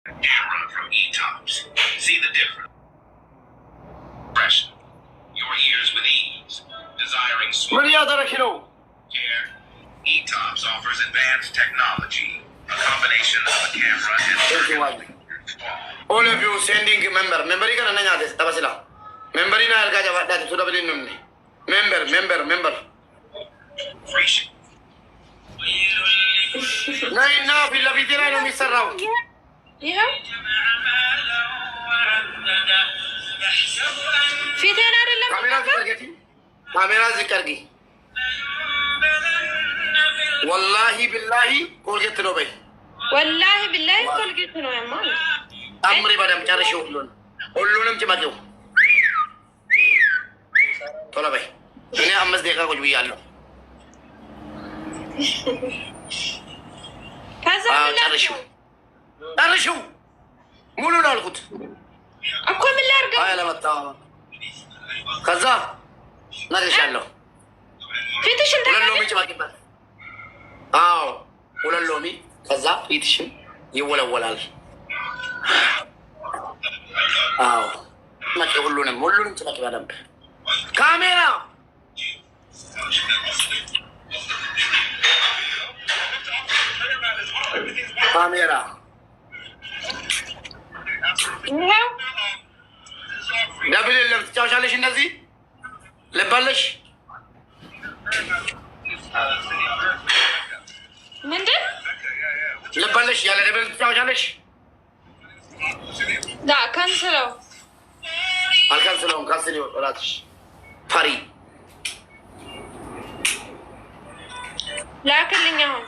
Camera from E-Tops. See the difference. Your ears with ease. Desiring smooth care. E-Tops offers advanced technology. A combination of a camera and all of you sending member. Member you can nanya this. Tabasila. Member ina alga jawab that to double in member. free. Na villa vitira no Mr. Rao. Yeah. ፊቴን አይደለም ካሜራ ዝቀርጊ ወላሂ ቢላሂ ኮልጌት ነው በይ ወላሂ ቢላሂ ኮልጌት ነው ያማል አምሪ በደም ጨርሽው ሁሉንም ጭመቂው ቶሎ በይ እኔ 5 ደቂቃ ቁጭ ብያለሁ ከዛ ጨርሽው ሙሉ ነው አልኩት እኮ ምን ላድርግ ለመጣ ከዛ ነግሬሻለሁ ፊትሽን ሁለት ሎሚ ጭመቂበት አዎ ሁለት ሎሚ ከዛ ፊትሽን ይወለወላል አዎ መጪ ሁሉንም ጭመቂ በደንብ ካሜራ ደብል የለም ትጫወቻለሽ እንደዚህ ልባለሽ ምንድን ልባለሽ ያለ ደብል ትጫወቻለሽ ዳ ካንስለው አልካንስለውም ካንስል ይወጣልሽ ፈሪ ላክልኝ አሁን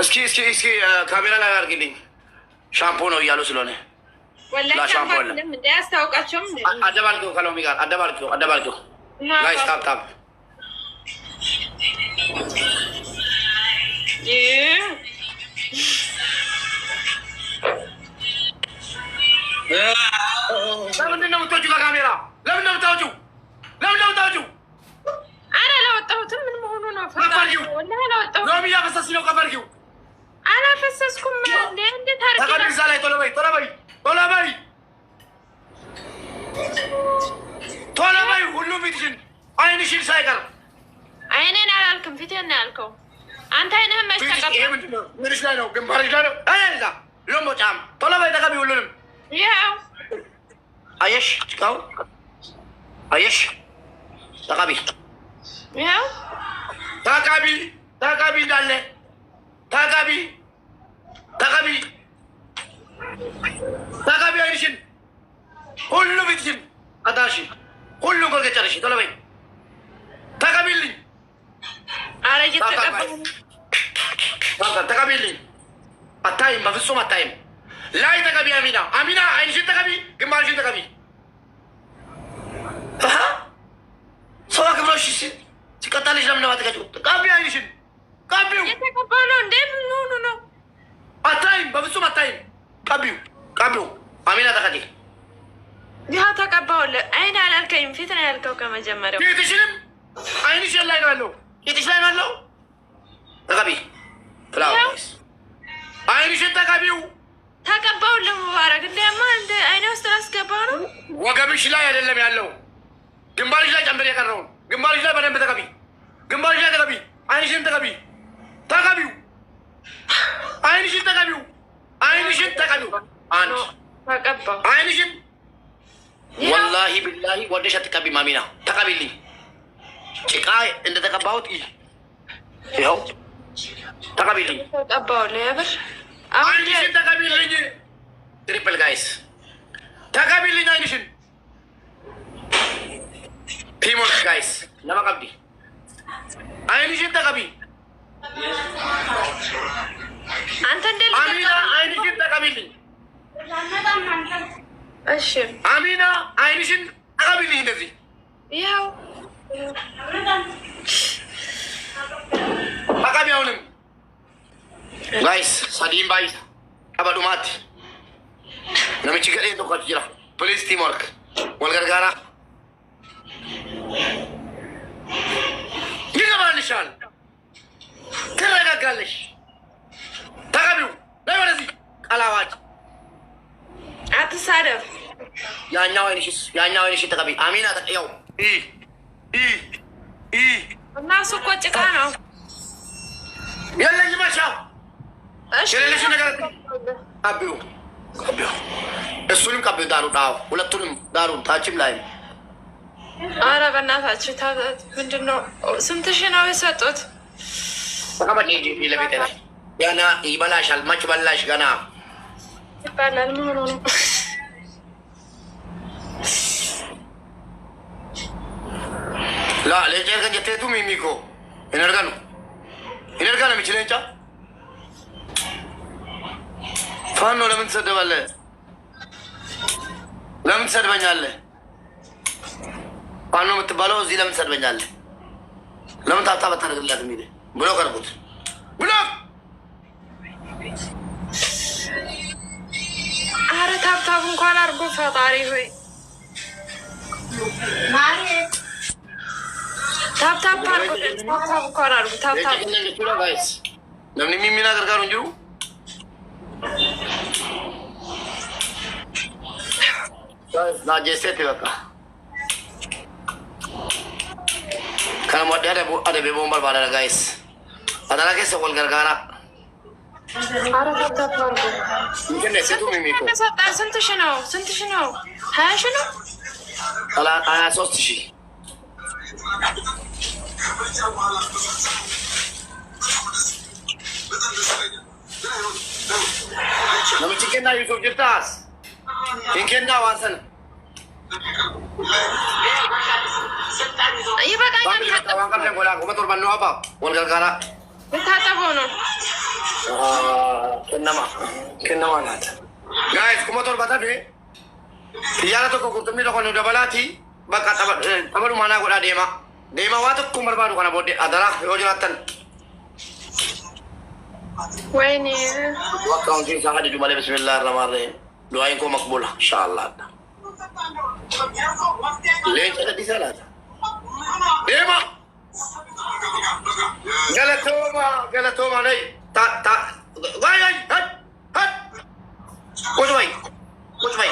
እስኪ ካሜራ ላይ አድርግልኝ ሻምፖ ነው እያሉ ስለሆነ ወላሂ ሻምፖ አይደለም እንደ ያስታውቃቸውም አደባልቂው ከሎሚ ጋር አደባልቂው ጋይስ ታፕ ለምንድን ነው የምትወጪው ከካሜራ ለምንድን ነው የምታወጪው አረ አላወጣሁትም ምን መሆኑ ነው ወላሂ አላወጣሁትም ሎሚ እያፈሰስሽ ነው ከፈርጊው አላፈሰስኩም እንዴት አድርጌ ተቀድሳ ላይ ቶሎ በይ ሁሉም ፊትሽን አይንሽን ሳይቀር አይኔን አላልክም ፊቴን ነው ያልከው አንተ አይንህን መች ተቀበል ምንሽ ላይ ነው ግንባርሽ ላይ ነው ዛ ሎሞ ጫም ቶሎ በይ ተቀቢ ሁሉንም ይኸው አየሽ ጭቃው አየሽ ተቀቢ ይኸው ተቀቢ እንዳለ ተቀቢ አይንሽን ሁሉ ፊትሽን አዳርሽን ሁሉም ኮልጌት ጨርሽ ቶሎ በይ ተቀቢልኝ ኧረ እየተቀበል ተቀቢልኝ አታይም በፍጹም አታይም ላይ ተቀቢ አሚና አይንሽን ተቀቢ ግንባርሽን ተቀቢ ሰው አክብሮሽ ሲቀጣልሽ ለምን ባትቀጭ ቀቢ አይንሽን ቀቢው እየተቀባው ነው እንዴ ምን ነው አታይም በፍጹም አታይም ቀቢው አሚና ተቀዲ ይኸው ተቀባውልህ አይን አላልከኝም ፊት ነው ያልከው ከመጀመሪያው ፊትሽንም አይንሽን ላይ ነው ያለው ፊትሽ ላይ ነው ያለው ተቀቢ ፍላወርስ አይንሽን ተቀቢው ተቀባውልህ ሙባረክ እንደማ እንደ አይኔ ውስጥ ላስገባው ነው ወገብሽ ላይ አይደለም ያለው ግንባርሽ ላይ ጨምር የቀረውን ግንባርሽ ላይ በደንብ ተቀቢ ግንባርሽ ላይ ተቀቢ አይንሽን ተቀቢው አይንሽን ተቀቢው አንድ ተቀባው አይንሽን ወላሂ ቢላሂ ወደሽ አትቀቢ ማሚና ተቀቢልኝ ጭቃ እንደተቀባሁት ይኸው ተቀቢልኝ ተቀባውልህ ያብር አይንሽን ተቀቢልኝ ትሪፕል ጋይስ ተቀቢልኝ አይንሽን ቲሞን ጋይስ ለማቀብዲ አይንሽን ተቀቢ አንተ እንደ አሚና አይንሽን ተቀቢልኝ እሺ አሚና አይንሽን ተቀቢልኝ እንደዚህ ይኸው ተቀቢ አሁንም ጋይስ ሳዲን ባይ አባዱማት ነምቺ ገሌ ቶካት ጅራ ፕሊዝ ቲም ወርክ ወልገርጋራ ይገባልሻል ትረጋጋለሽ ተቀቢው ላይ ወደዚህ አትሳደብ። ያኛው አይንሽ ተቀቢ አሚና ያው እና እሱ እኮ ጭቃ ነው። የለኝ ማሻ እሺ የሌለሽ ነገር ቀቢው እሱንም ቀቢው ዳሩ ዳው ሁለቱንም ዳሩ ታችም ላይ ኧረ በእናታችሁ ምንድን ነው? ስንት ሺህ ነው የሰጡት? ተቀመጭ እንጂ ለቤቴ ላይ ገና ይበላሻል። መች በላሽ ገና ይባላል። ምን ሆኖ ነው? ላ ለጀር ከጀቴቱ ሚሚኮ ይነርጋኑ ይነርጋኑ የሚችለንጫ ፋኖ ለምን ትሰደባለህ? ለምን ትሰድበኛለህ? ፋኖ የምትባለው እዚህ ለምን ትሰድበኛለህ? ለምን ታብታ በታደርግላት የሚል ብሎ ቀርቡት ብሎ አረ ታብታብ እንኳን አድርጎ ፈጣሪ ሆይ ታብታብ አድርጎ ታብታብ እንኳን አድርጎ ታብታብ ለምን የሚናገር ጋር እንጂ ናጀስቴት በቃ ከነሞ አደቤ ቦምበር ባለ ጋይስ አዳራ ኬሰ ወል ገርጋራ አረ ታብታብ አድርጎ ሴቱ ሚሚኮ ስንት ሺህ ነው? ስንት ሺህ ነው? 20 ሺህ ነው? 23 ሺህ ነምችኬና ዩሱፍ ጅርታስ ኢንኬና ዋሰን የታጠበው ነው። ከነማ ናት ጋይስ ቁመቶር ባታፌ ጥያራ ቶኮ ቁርጥሚ ለኮነ ደበላቲ በቃ ጠበሉ ማና ጎዳ ዴማ ዋትኩ መርባዱ ከነ ቦዴ አደራ ዮጅራተን ወይኔ ወቃውን ጂንሳ ሀዲዱ ማለ ብስሚላህ ረህማን ረሂም ዱዓይን ኮ መቅቡላ ኢንሻአላህ ሌንጨ ለዲሰላት ዴማ ገለቶማ ነይ ታ ዋይ ቁጭ በይ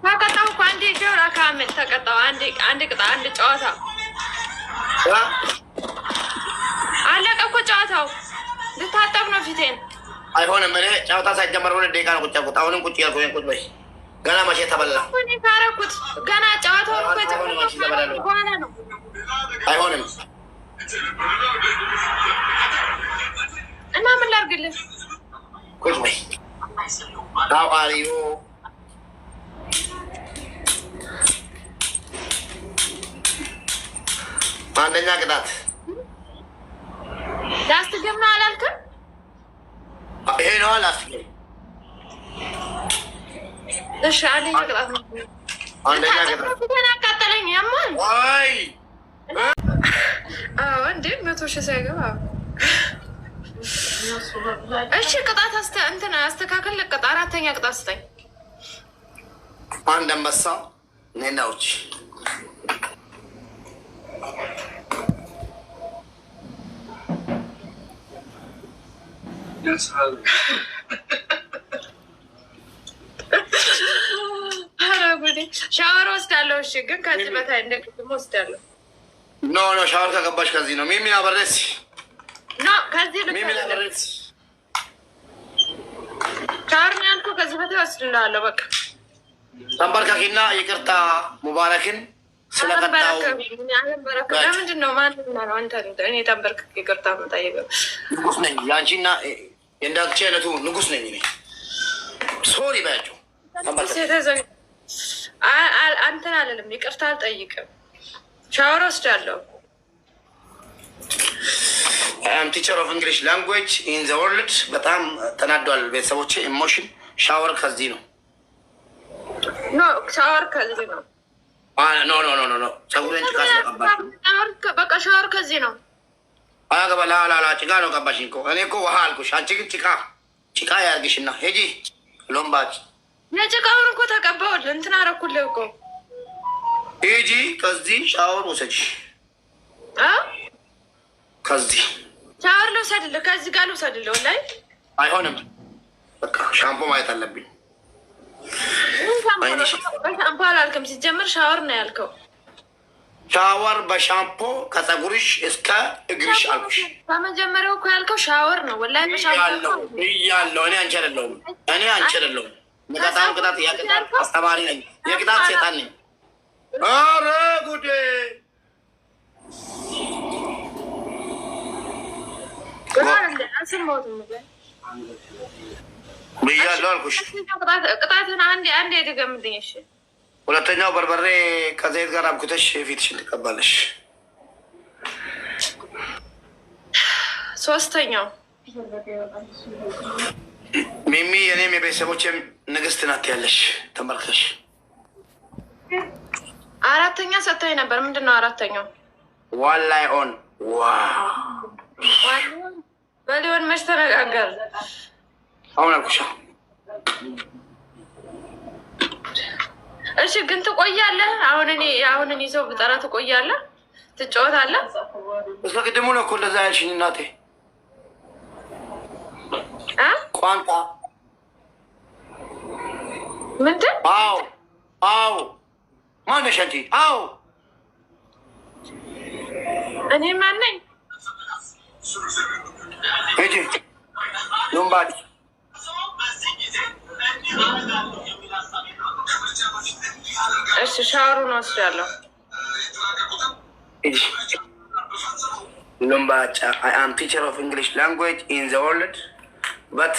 ተቀጣው እኮ አንዴ ጆራ ካምል ተቀጣው። አንድ ቅጣ አንድ ጨዋታ አለቀ እኮ ጨዋታው። ልታጠብ ነው ፊቴን። አይሆንም። እኔ ጨዋታ ሳይጀመር 2 ደቂቃ ነው ቁጭ ያልኩት። አሁንም ቁጭ ያልኩኝ ቁጭ በይ። ገና መቼ ተበላ እኔ ካረኩት ገና ጨዋታው እኮ የተበላ ነው። አይሆንም። እና ምን ላድርግልህ? ቁጭ በይ። How are you? አንደኛ ቅጣት ላስትገም ነው አላልክም? ይሄ ነው ላስትገም። እሺ አንደኛ ቅጣት ነው። አንደኛ ቅጣት ገና አቃጠለኝ። ያማን ወይ እንዴ 100 ሺህ ሳይገባ እሺ ቅጣት እንትን አስተካከል። ቅጣት አራተኛ ቅጣት ስጠኝ። አንድ አንበሳ ነናውች ሻወር ወስዳለሁ። እሺ ግን ከዚህ በታይ እንደ ቅድም ወስዳለሁ። ኖ ሻወር ከገባሽ ከዚህ ነው ሚሚ አበረሲ ከዚህ ሚሚ አበረሲ ሻወር ነው ያልኩህ። ከዚህ በታይ ወስድልሃለሁ። በቃ ተንበርካኪና ይቅርታ ሙባረክን ስለቀጣው ለምንድን ነው ማንም ነው አንተ እኔ ተንበርክክ ይቅርታ የምጠይቀው? ንጉስ ነኝ። የአንቺና የእንዳንቺ አይነቱ ንጉስ ነኝ እኔ። ሶሪ በያቸው። አንተን አልልም፣ ይቅርታ አልጠይቅም። ሻወር ወስዳለሁ። አም ቲቸር ኦፍ እንግሊሽ ላንጉዌጅ ኢን ዘ ወርልድ። በጣም ተናዷል ቤተሰቦቼ። ኢሞሽን ሻወር ከዚህ ነው። ሻወር ከዚህ ነው። ኖ ፀጉሬን ጭቃ ስለቀባሽ በቃ ሻወር ከዚህ ነው። አገበላላላ ጭቃ ነው ቀባሽኝ እኮ። እኔ እኮ ውሃ አልኩሽ፣ አንቺ ግን ጭቃ ያርግሽና ሄጂ ሎምባጭ። የጭቃውን እኮ ተቀባውል እንትን አደረኩልህ እኮ። ሂጂ ከዚህ ሻወር ውሰጂ። ከዚህ ሻወር ልውሰድልህ፣ ከዚህ ጋር ልውሰድልህ። ላይ አይሆንም። በቃ ሻምፖ ማየት አለብኝ። በሻምፖ አላልክም። ሲጀምር ሻወር ነው ያልከው። ሻወር በሻምፖ ከፀጉርሽ እስከ እግርሽ አልኩሽ። በመጀመሪያው እኮ ያልከው ሻወር ነው። ወላሂ በሻምፖ ብያለሁ። እኔ አንቺ አይደለሁም። በጣም ቅጣት የቅጣት አስተማሪ ነኝ። የቅጣት ሴጣን ነኝ። ኧረ ጉዴ! ብያለሁ አልኩሽ። ቅጣትን አንዴ የድገምልኝ። እሺ። ሁለተኛው በርበሬ ከዘይት ጋር አብኩተሽ ፊትሽን ትቀባለሽ። ሶስተኛው ሚሚ የኔም የቤተሰቦችም ንግስት ናት ያለሽ ተመልከሽ። አራተኛ ሰጥተኸኝ ነበር። ምንድን ነው አራተኛው? ዋላይ ኦን በሊሆን መች ተነጋገር። አሁን አልኩሻ። እሺ ግን ትቆያለህ? አሁን እኔ ሰው ብጠራ ትቆያለህ? ትጫወታለህ? እስከ ቅድሙ ነው እኮ እንደዛ ያልሽኝ እናቴ። ቋንቋ ምንድን? አዎ ማነሽ አንቺ? አዎ እኔ ማነኝ? ሂጂ ሉምባዲ እሺ ሻወሩን ወስዳለሁ። Lumbacha, I am teacher of English language in the world, but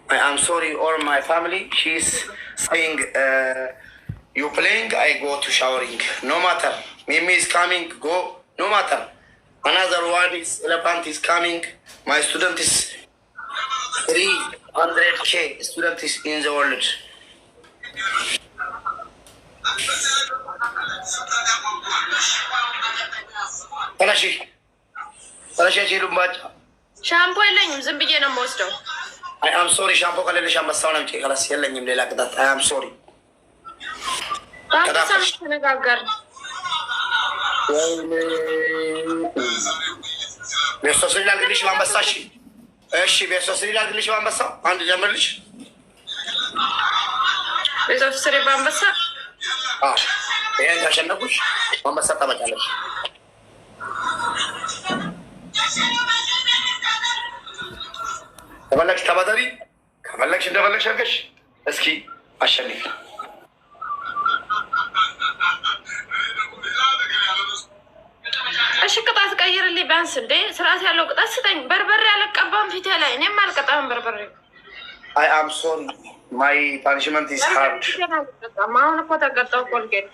I am sorry all my family. She's saying you playing, I go to showering. No matter. Mimi is coming, go. No matter. Another one is elephant is coming. My student is 300K student is in the world. ሻምፖ የለኝም፣ ዝም ብዬ ነው የምወስደው። አይ አም ሶሪ። ሻምፖ ከሌለሽ አንበሳውን አምጪ። ከላስ የለኝም ሌላ ቅጣት። አይ አም ሶሪ። በአንበሳ ተነጋገር። ቤተሰብ ላድርግልሽ በአንበሳ። እሺ ቤተሰብ ላድርግልሽ በአንበሳ። አንድ ጀምርልሽ። ቤተሰብ በአንበሳ። ይሄን ካሸነፉሽ በአንበሳ ታመጫለሽ። ከፈለግሽ ተባተሪ፣ ከፈለግሽ እንደፈለግሽ አድርገሽ እስኪ አሸንፊ። እሺ ቅጣት ቀይርልኝ ቢያንስ። እንዴ ስርዓት ያለው ቅጣት ስጠኝ። በርበሬ አልቀባም ፊቴ ላይ። እኔም አልቀጣም በርበሬ። አይ አም ሶሪ ማይ ፓኒሽመንት ኢዝ ሃርድ። አሁን እኮ ተቀጣው። ኮልጌት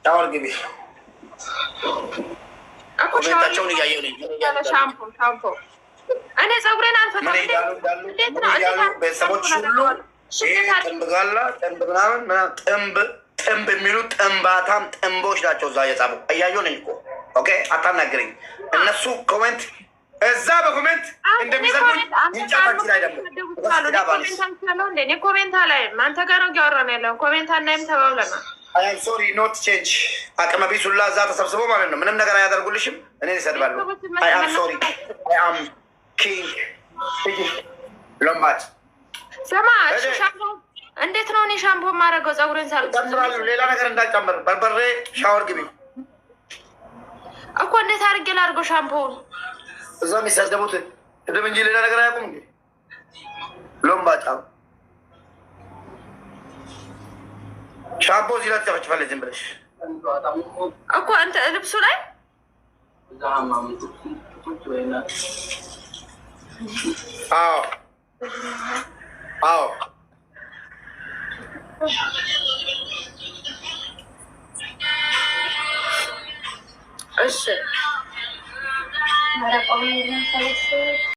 ሻወር ግቢ። ኮሜንታቸውን እያየሁ ነኝ። ሻምፖ እኔ ፀጉሬን አልፈታም። ቤተሰቦች ሁሉ ጥንብ ጋላ ጥንብ ምናምን ጥንብ የሚሉ ጥንባታም ጥንቦች ናቸው። እዛ እየጻፉ እያየሁ ነኝ እኮ። ኦኬ አታናግረኝ። እነሱ ኮሜንት እዛ በኮሜንት እንደሚዘርጉኝ ይንጫታች ላይ ደግሞ እኔ ኮሜንታ ላይ አንተ ጋር ነው እያወራን ያለው። ኮሜንታ እናይም ተባብለናል። አይ ሶሪ ኖት ቼንጅ አቅመ ቢስ ሁላ እዛ ተሰብስቦ ማለት ነው። ምንም ነገር አያደርጉልሽም። እኔን ይሰድባሉ። አይ አም ሶሪ አይ አም ኪንግ ሎምባድ። ስማ እንዴት ነው እኔ ሻምፖ የማደርገው? ፀጉሬን ጨምራሉ። ሌላ ነገር እንዳልጨምር በርበሬ ሻወር ግቢ እኮ። እንዴት አድርጌ ላድርገው ሻምፖውን? እዛ የሚሳደቡት ስድብ እንጂ ሌላ ነገር አያውቁም። እንዴ ሎምባጫ ሻምፖ እዚህ ላይ ትጨፈጭፋለች ዝም ብለሽ እኮ አንተ ልብሱ ላይ አዎ እሺ